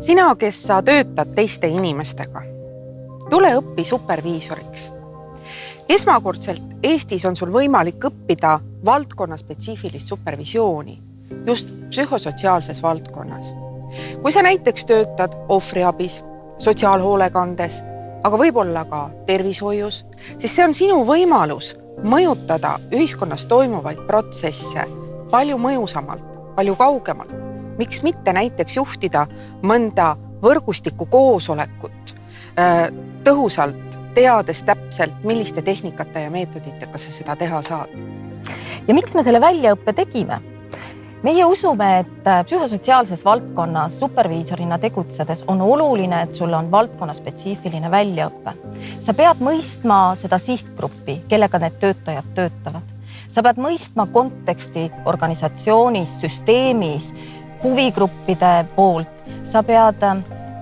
Sina, kes sa töötad teiste inimestega, tule õppi superviisoriks. Esmakordselt Eestis on sul võimalik õppida valdkonna spetsiifilist supervisiooni, just psühhosotsiaalses valdkonnas. Kui sa näiteks töötad ohvriabis, sotsiaalhoolekandes, aga võib-olla ka tervishoius, siis see on sinu võimalus mõjutada ühiskonnas toimuvaid protsesse palju mõjusamalt, palju kaugemalt. Miks mitte näiteks juhtida mõnda võrgustiku koosolekut tõhusalt, teades täpselt, milliste tehnikate ja meetoditega sa seda teha saad. Ja miks me selle väljaõppe tegime? Meie usume, et psühhosotsiaalses valdkonnas superviisorina tegutsedes on oluline, et sul on valdkonna spetsiifiline väljaõppe. Sa pead mõistma seda sihtgruppi, kellega need töötajad töötavad. Sa pead mõistma konteksti organisatsioonis, süsteemis, huvigruppide poolt. Sa pead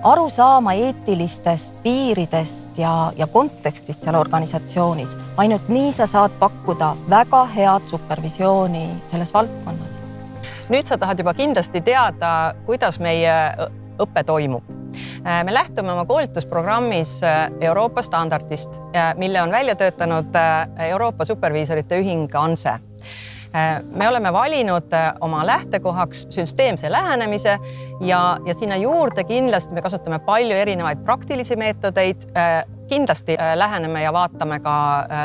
aru saama eetilistest piiridest ja kontekstist seal organisatsioonis. Ainult nii sa saad pakkuda väga head supervisiooni selles valdkonnas. Nüüd sa tahad juba kindlasti teada, kuidas meie õppe toimub. Me lähtume oma koolitusprogrammis Euroopa standardist, mille on välja töötanud Euroopa superviisorite ühing ANSE. Me oleme valinud oma lähtekohaks süsteemse lähenemise ja sinna juurde kindlasti me kasutame palju erinevaid praktilisi meetodeid. Kindlasti läheneme ja vaatame ka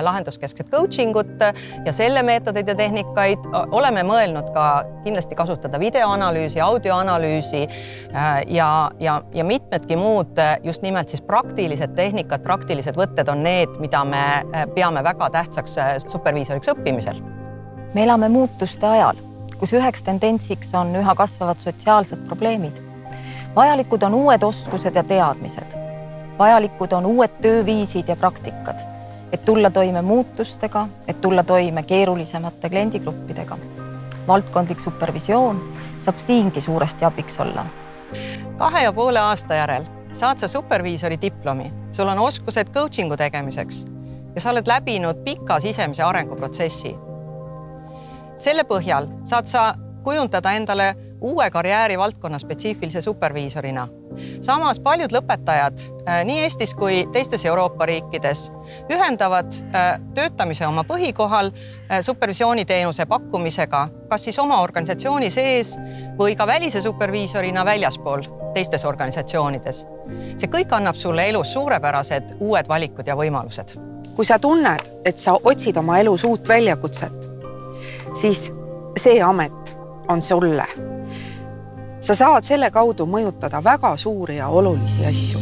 lahenduskeskset coachingut ja selle meetodeid ja tehnikaid. Oleme mõelnud ka kindlasti kasutada videoanalüüsi, audioanalüüsi ja mitmedki muud just nimelt siis praktilised tehnikad, praktilised võtted on need, mida me peame väga tähtsaks superviisoriks õppimisel. Me elame muutuste ajal, kus üheks tendentsiks on üha kasvavad sotsiaalsed probleemid. Vajalikud on uued oskused ja teadmised. Vajalikud on uued tööviisid ja praktikad, et tulla toime muutustega, et tulla toime keerulisemate kliendigruppidega. Valdkondlik supervisioon saab siingi suuresti abiks olla. 2,5 aasta järel saad sa superviisori diplomi. Sul on oskused coachingu tegemiseks ja sa oled läbinud pika sisemise arenguprotsessi. Selle põhjal saad sa kujundada endale uue karjääri valdkonna spetsiifilise superviisorina. Samas paljud lõpetajad nii Eestis kui teistes Euroopa riikides ühendavad töötamise oma põhikohal supervisiooniteenuse pakkumisega, kas siis oma organisatsiooni sees või ka välise superviisorina väljaspool teistes organisatsioonides. See kõik annab sulle elus suurepärased uued valikud ja võimalused. Kui sa tunned, et sa otsid oma elus uut väljakutset, siis see amet on sulle. Sa saad selle kaudu mõjutada väga suuri ja olulisi asju.